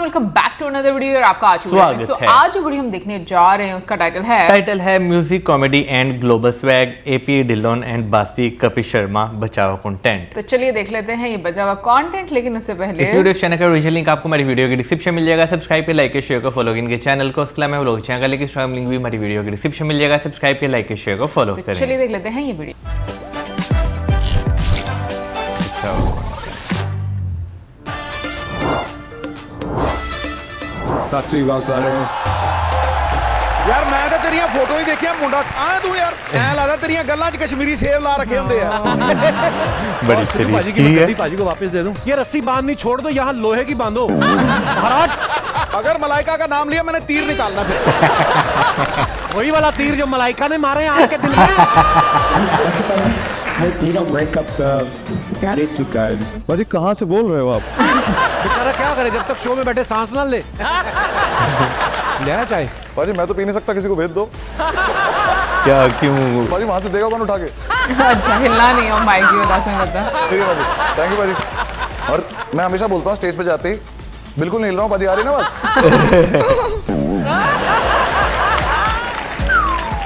Welcome back to another video और आपका स्वागत है। आज जो वीडियो हम देखने जा रहे हैं उसका टाइटल है music comedy and global swag AP Dhillon and बासी कपिल शर्मा बचावा कंटेंट। तो चलिए देख लेते हैं ये बचा हुआ कंटेंट, लेकिन उससे पहले इस वीडियो चैनल का ओरिजिनल लिंक आपको हमारी वीडियो के डिस्क्रिप्शन मिल जाएगा। सब्सक्राइब के लाइक के शेयर को फॉलो इनके चैनल को उसके अलावा व्लॉग चैनल का लिंक स्ट्रॉन्ग लिंक भी हमारी वीडियो के डिस्क्रिप्शन मिल जाएगा। सब्सक्राइब के लाइक के शेयर को फॉलो करें। चलिए देख लेते हैं ये वीडियो। सत श्री अकाल सारे यार मैं तो तेरिया फोटो ही देखिया मुंडा आ तू यार ऐ लगदा तेरिया गल्लां च कश्मीरी सेब ला रखे होंदे आ बड़ी तेरी पाजी की गद्दी पाजी को वापस दे दूं। ये रस्सी बांधनी छोड़ दो, यहाँ लोहे की बांधो। महाराज अगर मलाइका का नाम लिया मैंने तीर निकालना फिर वही वाला तीर जो मलाइका ने मारे हैं आपके दिल में। भाजी कहाँ से बोल रहे हो आप? बेचारा क्या करे जब तक शो में बैठे सांस ना ले। ले चाहे भाजी मैं तो पी नहीं सकता, किसी को भेज दो। क्या क्यों? भाजी वहाँ से देगा कौन उठा के? अच्छा हिलना नहीं है माइक की वजह से बता। ठीक है भाजी, थैंक यू भाजी। और मैं हमेशा बोलता हूँ स्टेज पे जाते ही बिल्कुल नहीं हिल रहा हूँ, भाजी आ रही ना बात।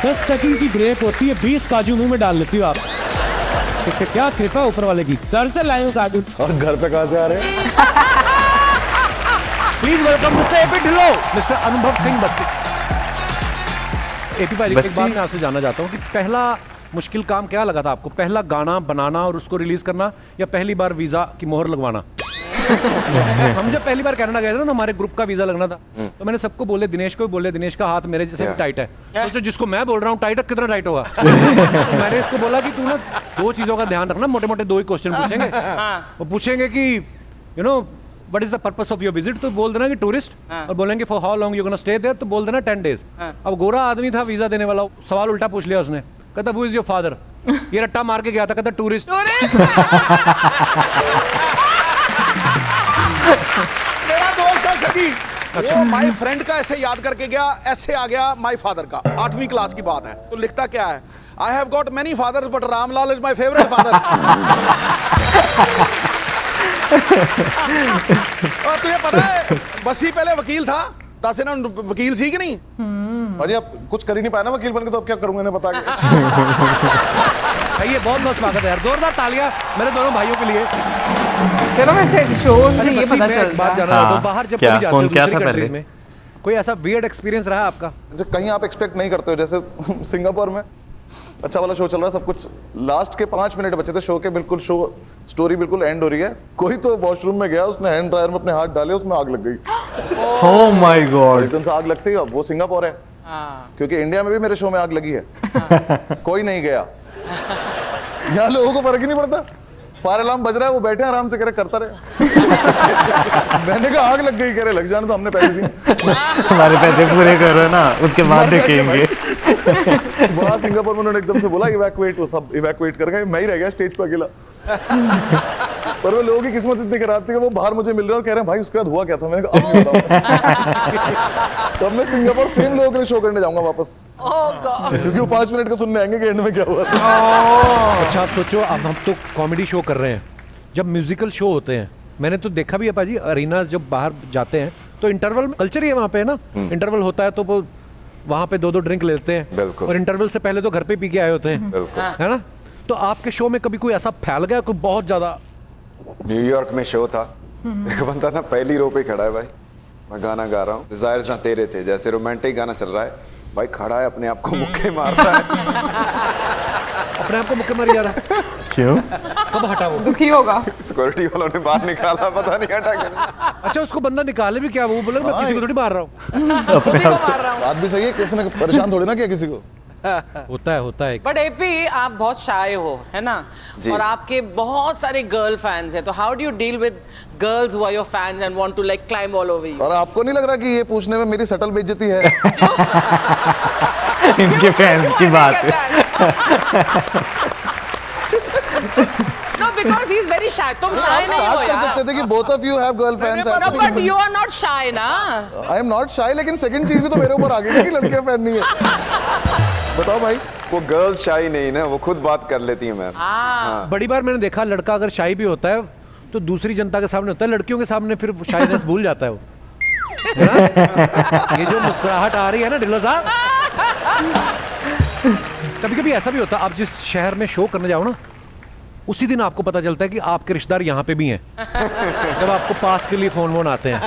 10 सेकंड की ब्रेक होती है, 20 काजू मुंह में डाल लेती हो आप। क्या कृपा ऊपर वाले की घर से लाए हो काजू। और घर पे कहाँ से आ रहे हैं? Please welcome mister AP Dhillon, mister अनुभव सिंह बस्सी। एपी भाई एक बात मैं आपसे जानना चाहता हूँ कि पहला मुश्किल काम क्या लगा था आपको? पहला गाना बनाना और उसको रिलीज करना, या पहली बार वीजा की मोहर लगवाना? हम जब पहली बार कनाडा गए थे ना, हमारे ग्रुप का वीजा लगना था, तो मैंने सबको बोले, दिनेश को भी बोले, दिनेश का हाथ मेरे जैसे भी टाइट है। सोचो जिसको मैं बोल रहा हूँ टाइट है, कितना टाइट होगा। तो मैंने इसको बोला कि तू ना 2 चीजों का ध्यान रखना, मोटे मोटे 2 ही क्वेश्चन पूछेंगे। वो पूछेंगे कि you know what is the purpose of your visit, तो बोल देना कि टूरिस्ट, और बोलेंगे for how long you gonna stay there, तो बोल देना 10 डेज। अब गोरा आदमी था वीजा देने वाला, सवाल उल्टा पूछ लिया उसने, कहता हु इज योर फादर। ये रट्टा मार के गया था, कहता टूरिस्ट। मेरा दोस्त है सभी, वो माय फ्रेंड का ऐसे याद करके गया, ऐसे आ गया माय फादर का, 8वीं क्लास की बात है। तो लिखता क्या है? I have got many fathers but Ramlal is my favourite father. और तुझे पता है बसी पहले वकील था, तासे ना वकील सी कि नहीं? भाजी आप कुछ कर ही नहीं पाया ना वकील बन के, तो अब क्या करूंगा इन्हें बता के। ये बहुत बहुत स्वागत है यार, जोरदार तालियां मेरे दोनों भाइयों के लिए। चलो वैसे शोज में ये पता चलता बात जाना तो बाहर जब कभी जाते हो दूसरी कंट्री में, कोई ऐसा वियर्ड एक्सपीरियंस रहा आपका? कहीं आप एक्सपेक्ट नहीं करते हो, जैसे सिंगापुर में अच्छा वाला शो चल रहा है, सब कुछ लास्ट के 5 मिनट बचे थे शो के, बिल्कुल शो स्टोरी बिल्कुल एंड हो रही है, कोई तो वॉशरूम में गया, उसने हैंड ड्रायर में अपने हाथ डाले, उसमें आग लग गई। Oh my God. एकदम से आग लगती है। वो सिंगापुर है, क्योंकि इंडिया में भी मेरे शो में आग लगी है। कोई नहीं गया, यहाँ लोगों को फर्क ही नहीं पड़ता। फायर अलार्म बज रहा है, वो बैठे आराम से, कह रहे करता रहे। मैंने कहा आग लग गई, कह रहे लग जाने तो हमने पैसे दिए। हमारे पैसे पूरे करो ना, उसके बाद देखेंगे। वहाँ सिंगापुर में उन्होंने एकदम से बोला इवैक्यूएट, वो सब इवैक्यूएट कर गए, मैं ही रह गया स्टेज पर अकेला। पर वो लोगों की किस्मत इतनी खराब थी कि वो बाहर मुझे मिल रहे हैं और कह रहे हैं भाई उसके बाद हुआ क्या था? मैंने कहा अब नहीं बताऊं। तो अब मैं सिंगापुर सेम लोगों के लिए शो करने जाऊंगा वापस, क्योंकि वो 5 मिनट का सुनने आएंगे कि एंड में क्या हुआ था। अच्छा आप सोचो, अब हम तो कॉमेडी शो कर रहे हैं, जब म्यूजिकल शो होते हैं, मैंने तो देखा भी है पाजी, अरीनास जब बाहर जाते हैं तो इंटरवल में कल्चर ही है वहाँ पे, है ना, इंटरवल होता है तो वो वहाँ पे 2-2 ड्रिंक लेते हैं, और इंटरवल से पहले तो घर पे पी के आए होते हैं, है ना? तो आपके शो में कभी कोई ऐसा फैल गया, कोई बहुत ज्यादा? न्यूयॉर्क में शो था, एक बंदा ना पहली रो पे खड़ा है, भाई मैं गाना गा रहा हूँ, डिजायर्स ना तेरे थे, जैसे रोमांटिक गाना चल रहा है, भाई खड़ा है, अपने आप को मुक्के मार रहा है। अपने आप को मुक्के मारी जा रहा है? क्यों? कब हटा वो? दुखी होगा। सिक्योरिटी वालों ने बाहर निकाला, पता नहीं हटा के। अच्छा उसको बंदा निकाले भी क्या? वो बोला मैं किसी को थोड़ी मार रहा हूँ। बात भी सही है, किसी ने परेशान थोड़ी ना किया किसी को। होता है। बट एपी आप बहुत शाय हो, है ना, और आपके बहुत सारे गर्ल फैंस हैं, तो how do you deal with girls who are your fans and want to like climb all over you? और आपको नहीं लग रहा कि ये पूछने में मेरी सटल बेइज्जती है? इनके फैंस की बात है। No, because he is very shy. तुम शाय नहीं हो कर सकते यार। थे कि both of you have girlfriends. No, but you are not shy ना। I am not shy, लेकिन सेकंड चीज भी तो मेरे ऊपर आ गई ना कि लड़कियां फैन नहीं है। बताओ भाई। वो गर्ल्स शाई नहीं ना, वो खुद बात कर लेती है मैम। बड़ी बार मैंने देखा लड़का अगर शाई भी होता है तो दूसरी जनता के सामने होता है, लड़कियों के सामने फिर शाइनेस भूल जाता है वो। ये जो मुस्कुराहट आ रही है ना ढिल्लो साहब, कभी कभी ऐसा भी होता है, आप जिस शहर में शो करने जाओ ना, उसी दिन आपको पता चलता है कि आपके रिश्तेदार यहाँ पे भी हैं। जब आपको पास के लिए फोन वोन आते हैं।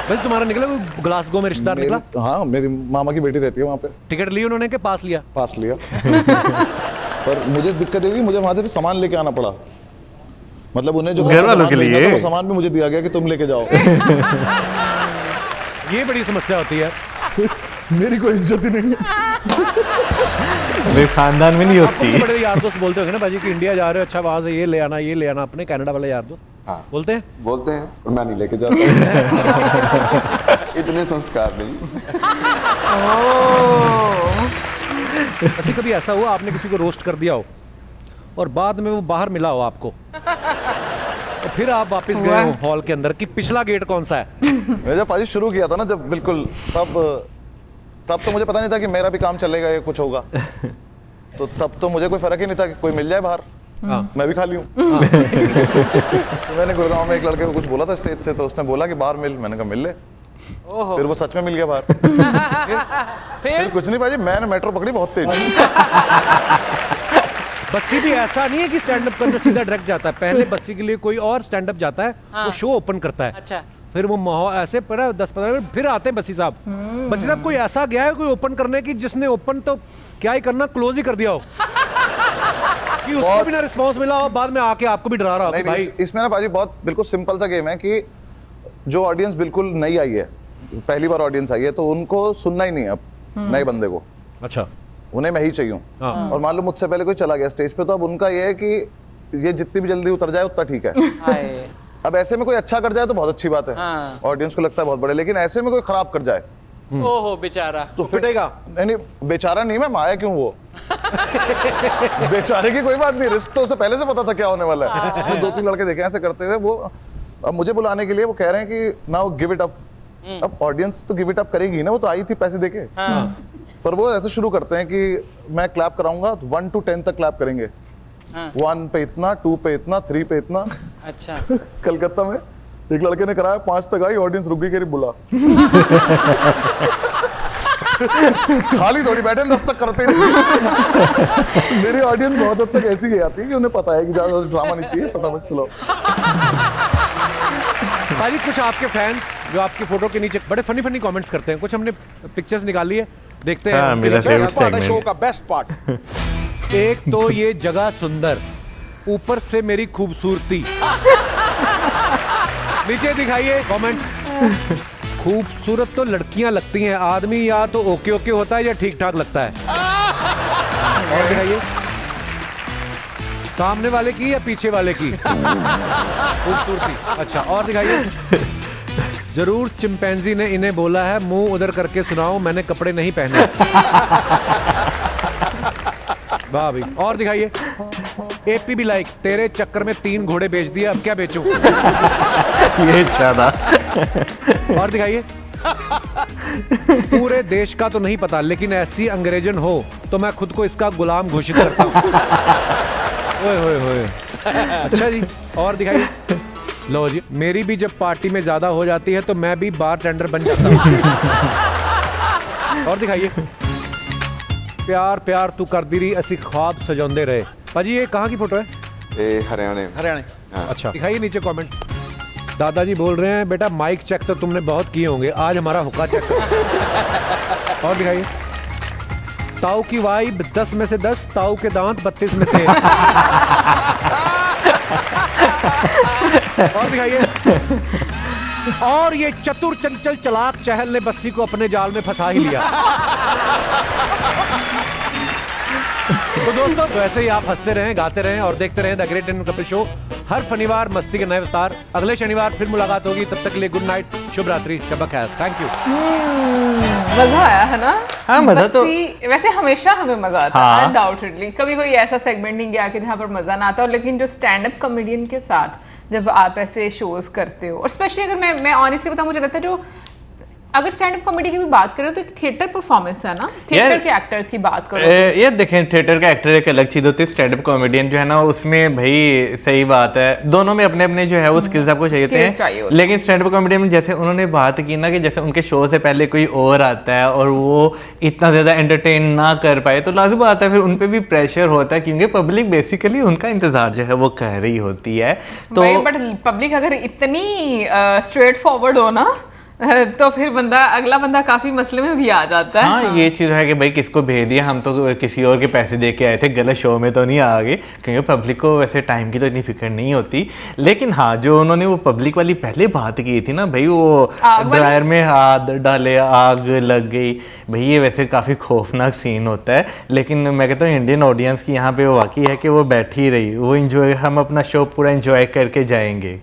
वैसे तुम्हारा निकला कोई ग्लासगो में रिश्तेदार निकला? हाँ, मेरी मामा की बेटी रहती है वहाँ पे। टिकट ली उन्होंने के पास लिया? पास लिया। पर मुझे दिक्कत ये हुई, मुझे वहां से भी सामान लेके आना पड़ा। मतलब उन्हें जो घर वालों के लिए था, वो सामान भी मुझे दिया गया कि तुम लेके जाओ। ये बड़ी समस्या होती है। मेरी कोई इज्जत ही नहीं है। वे खानदान में नहीं होती। आपको बड़े यार दोस्त बोलते होंगे ना भाजी कि इंडिया जा रहे हो, अच्छा वहां से ये ले आना, ये ले आना, अपने कनाडा वाले यार दोस्त हाँ बोलते हैं? बोलते हैं, और मैं नहीं लेके जाता। इतने संस्कार नहीं। ऐसे कभी ऐसा हुआ आपने किसी को रोस्ट कर दिया हो और बाद में वो बाहर मिला हो आपको, तो फिर आप वापस गए हो हॉल के अंदर कि पिछला गेट कौन सा है? मैं जब पाजी शुरू किया था ना, जब बिल्कुल तब तो मुझे पता नहीं था कि मेरा भी काम चलेगा या कुछ होगा। तो तब तो मुझे कोई फर्क ही नहीं था कि कोई मिल जाए बाहर, मैं भी खाली हूँ। तो मैंने गुड़गांव में एक लड़के को कुछ बोला था स्टेज से, तो उसने बोला कि बाहर मिल, मैंने कहा मिल ले। फिर वो सच में मिल गया बाहर। फिर कुछ नहीं पाजी, मैंने मेट्रो पकड़ी बहुत तेज। बस्सी भी ऐसा नहीं है कि स्टैंड अप करके सीधा डायरेक्ट जाता है, पहले बस्सी के लिए कोई और स्टैंड अप जाता है, वो शो ओपन करता है। अच्छा। फिर वो माहौल ऐसे पर 10-15 मिनट फिर आते हैं बस्सी साहब। बस्सी साहब कोई ऐसा गया है कोई ओपन करने की जिसने ओपन तो क्या ही करना, क्लोज ही कर दिया हो कि उसको भी ना रिस्पांस मिला हो, बाद में आके आपको भी डरा रहा हो कि भाई। इसमें ना पाजी बहुत बिल्कुल सिंपल सा गेम है कि जो ऑडियंस बिल्कुल नई आई है, पहली बार ऑडियंस आई है, तो उनको सुनना ही नहीं है अब नए बंदे को। अच्छा, उन्हें मैं ही चाहिए हूँ। और मान लो मुझसे पहले कोई चला गया स्टेज पे, तो अब उनका ये है कि ये जितनी भी जल्दी उतर जाए उतना ठीक है। अब ऐसे में कोई अच्छा कर जाए तो बहुत अच्छी बात है, ऑडियंस को लगता है बहुत बड़े, लेकिन ऐसे में कोई खराब कर जाए ओहो बेचारा तो फिटेगा। नहीं, बेचारा नहीं, मैं माया क्यों वो। बेचारे की कोई बात नहीं, रिस्क तो उसे पहले से पता था क्या होने वाला है। तो 2-3 लड़के देखे ऐसे करते हुए, वो अब मुझे बुलाने के लिए वो कह रहे हैं कि नाउ गिव इट अप। अब ऑडियंस तो गिव इट अप करेगी ना, वो तो आई थी पैसे देके। पर वो ऐसे शुरू करते हैं कि मैं क्लैप कराऊंगा, 1 to 10 तक क्लैप करेंगे। 1 पे इतना, 2 पे इतना, 3 पे इतना। अच्छा। कलकत्ता में एक लड़के ने कराया, 5 तक आई, ऑडियंस रुक गई, कह रही बुला। खाली थोड़ी बैठे 10 तक करते रहे। मेरी ऑडियंस बहुत हद तक ऐसी ही आती है कि उन्हें पता है कि ज्यादा ड्रामा नहीं चाहिए, फटाफट चलो। भाजी कुछ आपके फैंस जो आपकी फोटो के नीचे बड़े फनी फनी कमेंट्स करते हैं, कुछ हमने पिक्चर्स निकाली है, देखते हैं। मेरा फेवरेट सेगमेंट शो का बेस्ट पार्ट। एक तो ये जगह सुंदर, ऊपर से मेरी खूबसूरती। नीचे दिखाइए कमेंट। खूबसूरत तो लड़कियां लगती हैं, आदमी या तो ओके ओके होता है या ठीक ठाक लगता है। और दिखाइए, सामने वाले की या पीछे वाले की खूबसूरती। अच्छा, और दिखाइए। जरूर चिंपैंजी ने इन्हें बोला है मुंह उधर करके सुनाओ, मैंने कपड़े नहीं पहने। वाह भाई। और दिखाइए। एपी भी लाइक, तेरे चक्कर में 3 घोड़े बेच दिए, अब क्या बेचूं। ये अच्छा था। और दिखाइए। पूरे देश का तो नहीं पता, लेकिन ऐसी अंग्रेजन हो तो मैं खुद को इसका गुलाम घोषित करता हूं। ओए होए होए। अच्छा जी, और दिखाइए। लो जी, मेरी भी जब पार्टी में ज्यादा हो जाती है तो मैं भी बार टेंडर बन जाता हूं। और दिखाइए। प्यार प्यार तू कर दी रही, असी ख्वाब सजाते रहे। भाजी ये कहाँ की फोटो है? ये हरियाणा। अच्छा, दिखाइए नीचे कमेंट। दादाजी बोल रहे हैं बेटा माइक चेक तो तुमने बहुत किए होंगे, आज हमारा हुक्का चेक। और दिखाइए। ताऊ की वाइब 10 में से 10, ताऊ के दांत 32 में से 1। और दिखाइए। और ये चतुर चंचल चलाक चहल ने बस्सी को अपने जाल में फंसा ही लिया। तो दोस्तों, वैसे ही आप हंसते रहें, गाते रहें और देखते रहें the great Indian Kapil show. हर शनिवार मस्ती के नए अवतार। अगले शनिवार फिर मुलाकात होगी, तब तक के लिए गुड नाइट, शुभ रात्रि, शब खैर। Thank you. मजा आया है ना? हाँ, मजा तो वैसे हमेशा हमें मजा आता है, हाँ। अनडाउटेडली। कभी कोई ऐसा सेगमेंट नहीं गया कि जहाँ पर मजा ना आता हो, लेकिन जो स्टैंड अप कॉमेडियन के साथ जब आप ऐसे शोज करते हो, और स्पेशली अगर मैं ऑनेस्टली बताऊं, मुझे लगता है जो अगर स्टैंड अप कॉमेडी की भी बात करें तो एक थिएटर परफॉर्मेंस है ना, थिएटर के एक्टर्स की बात करो ये देखें, थिएटर का एक्टर एक अलग चीज़ होती है, स्टैंड अप कॉमेडियन जो है ना उसमें भाई सही बात है, दोनों में अपने अपने जो है वो स्किल्स आपको चाहिए Skills चाहिए थे। होते हैं। लेकिन स्टैंड अप कॉमेडियन में जैसे उन्होंने बात की ना कि जैसे उनके शो से पहले कोई और आता है और वो इतना ज़्यादा एंटरटेन ना कर पाए तो लाजिम बात है फिर उन पर भी प्रेशर होता है, क्योंकि पब्लिक बेसिकली उनका इंतज़ार जो है वो कर रही होती है। तो बट पब्लिक अगर इतनी स्ट्रेट फॉरवर्ड हो ना तो फिर अगला बंदा काफी मसले में भी आ जाता है। हाँ, ये चीज़ है कि भाई किसको भेज दिया, हम तो किसी और के पैसे दे के आए थे, गलत शो में तो नहीं आ गए, क्योंकि पब्लिक को वैसे टाइम की तो इतनी फिक्र नहीं होती। लेकिन हाँ, जो उन्होंने वो पब्लिक वाली पहले बात की थी ना भाई, वो ड्रायर में हाथ डाले आग लग गई, भाई ये वैसे काफ़ी खौफनाक सीन होता है। लेकिन मैं कहता हूँ इंडियन ऑडियंस की यहाँ पे वो वाकई है कि वो बैठी रही, वो इंजॉय, हम अपना शो पूरा इंजॉय करके जाएंगे।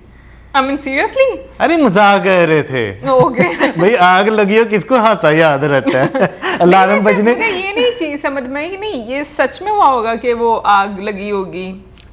I mean seriously? अरे मजाक कर रहे थे। ओके भाई आग लगी हो किसको हादसा याद रहता है। अलार्म बजने, मुझे ये नहीं चीज समझ में आई कि नहीं ये सच में हुआ होगा कि वो आग लगी होगी।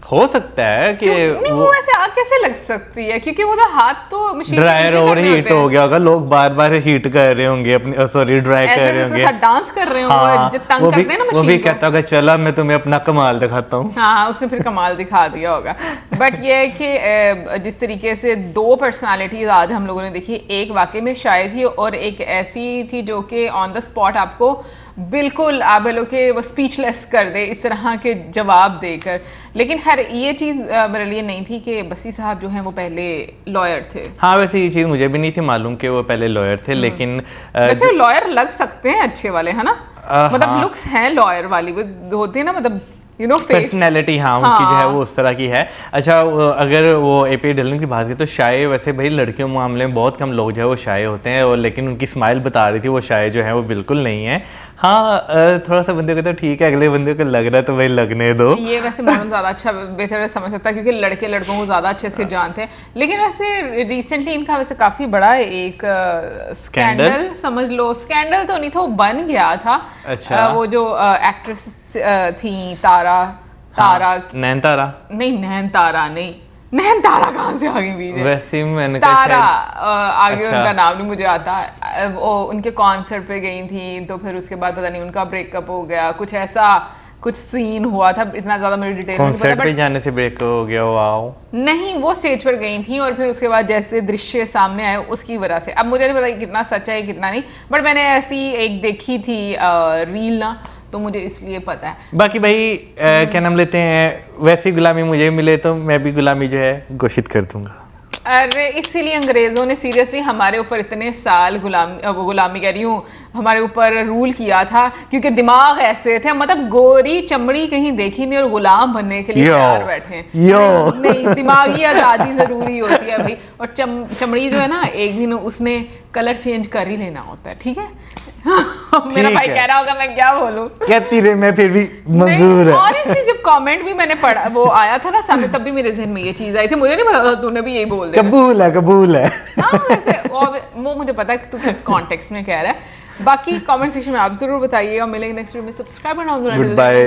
हो सकता है कि नहीं वो ऐसे आग कैसे लग सकती है, क्योंकि वो तो हाथ तो मशीन ड्रायर ओवर हीट हो गया होगा, लोग बार बार हीट कर रहे होंगे अपने, सॉरी ड्राई कर रहे होंगे, ऐसे डांस कर रहे होंगे। हाँ, जो तंग करते हैं ना वो भी मशीन को। कहता होगा चला मैं तुम्हें अपना कमाल दिखाता हूँ। हाँ उसने फिर कमाल दिखा दिया होगा। बट ये है कि जिस तरीके से दो पर्सनालिटीज आज हम लोगों ने देखी, एक वाकई में शायद थी और एक ऐसी थी जो कि ऑन द स्पॉट आपको बिल्कुल आप बोलो कि वो स्पीचलेस कर दे इस तरह के जवाब देकर। लेकिन खैर ये चीज़ मेरे लिए नहीं थी कि बसी साहब जो हैं वो पहले लॉयर थे। हाँ वैसे ये चीज़ मुझे भी नहीं थी मालूम कि वो पहले लॉयर थे, लेकिन वैसे लॉयर लग सकते हैं अच्छे वाले, है ना, मतलब हाँ। लुक्स हैं लॉयर वाली वो होती है ना, मतलब यू नो फेस पर्सनैलिटी हाँ उनकी जो है वो उस तरह की है। अच्छा अगर वो एपी ढिल्लन की बात करें तो शाय वैसे भाई लड़कियों के मामले में बहुत कम लोग जो है वो शाय होते हैं, और लेकिन उनकी स्माइल बता रही थी वो शाय जो है वो बिल्कुल नहीं है। हाँ थोड़ा सा बंदे को तो ठीक है, अगले बंदे को लग रहा है तो भाई लगने दो। ये वैसे मोहन ज़्यादा अच्छा बेहतर समझ सकता है क्योंकि लड़के लड़कों को ज़्यादा अच्छे से जानते हैं। लेकिन वैसे रिसेंटली इनका वैसे काफ़ी बड़ा एक स्कैंडल समझ लो, स्कैंडल तो नहीं था वो बन गया था। अच्छा। वो जो एक्ट्रेस थी तारा नैनतारा नहीं, नैन तारा नहीं, नैन तारा कहाँ से आ गई बीच में? वैसे मैंने कहा तारा शायद आगे अच्छा। उनका नाम नहीं मुझे आता। वो उनके कॉन्सर्ट पे गई थी तो फिर उसके बाद पता नहीं उनका ब्रेकअप हो गया, कुछ ऐसा कुछ सीन हुआ था, इतना ज्यादा मेरी डिटेल नहीं कॉन्सर्ट पता। पे बट जाने से ब्रेक हो गया, वाओ। नहीं वो स्टेज पर गई थी और फिर उसके बाद जैसे दृश्य सामने आए उसकी वजह से, अब मुझे नहीं पता कितना सच है कितना नहीं, बट मैंने ऐसी एक देखी थी रील ना, तो मुझे इसलिए पता है। बाकी भाई क्या नाम लेते हैं, वैसी गुलामी मुझे मिले तो मैं भी गुलामी जो है घोषित कर दूंगा। अरे इसीलिए अंग्रेजों ने सीरियसली हमारे ऊपर इतने साल गुलामी कह रही हूँ, हमारे ऊपर रूल किया था क्योंकि दिमाग ऐसे थे, मतलब गोरी चमड़ी कहीं देखी नहीं और गुलाम बनने के लिए तैयार बैठे हैं। यो नहीं दिमागी आज़ादी ज़रूरी होती है भाई, और चमड़ी जो है ना एक दिन उसने कलर चेंज कर ही लेना होता है, ठीक है। मेरा भाई है। कह रहा होगा मैं क्या बोलूं, कहती रहे मैं फिर भी मंजूर है। ऑनेस्टली जब कमेंट भी मैंने पढ़ा वो आया था ना सामने, तब भी मेरे जहन में ये चीज आई थी, मुझे नहीं पता था तूने भी यही बोल दिया। कबूल है कबूल है। हाँ वैसे वो मुझे पता है कि तू किस कॉन्टेक्स्ट में कह रहा है। बाकी कमेंट सेक्शन में आप जरूर बताइएगा। मिलेंगे नेक्स्ट वीडियो में, सब्सक्राइब करना गुड बाय।